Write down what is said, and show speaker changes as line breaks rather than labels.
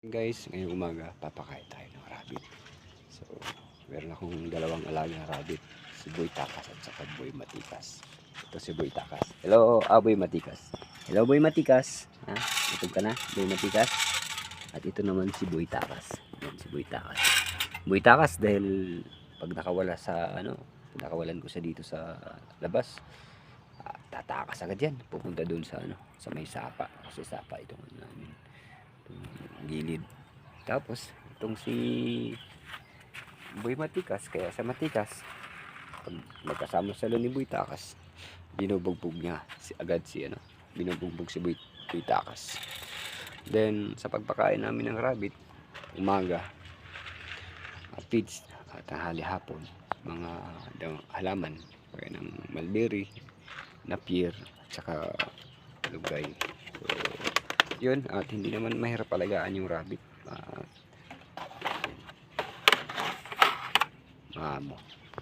Guys, ngayong umaga papakain tayo ng rabbit. So, meron akong dalawang alagang rabbit, si Boy Takas at saka Boy Matikas. Ito si Boy Takas. Hello, Boy Matikas. Hello, Boy Matikas. Ha? Itog ka na, Boy Matikas. At ito naman si Boy Takas. Yan si Boy Takas. Boy Takas dahil pag nakawalan ko siya dito sa labas, tatakas agad yan. Pupunta doon sa sa may sapa. Kasi sapa itong namin. Gilid. Tapos itong si Boy Matikas, kaya sa Matikas pag magkasama sa ni Boy Takas, binubugbog niya binubugbog si Boy Takas. Then sa pagpakain namin ng rabbit, umaga, feeds at tanghali, hapon, mga halaman kaya ng mulberry, napier at saka lugay. So yun, at hindi naman mahirap alagaan yung rabbit. Mo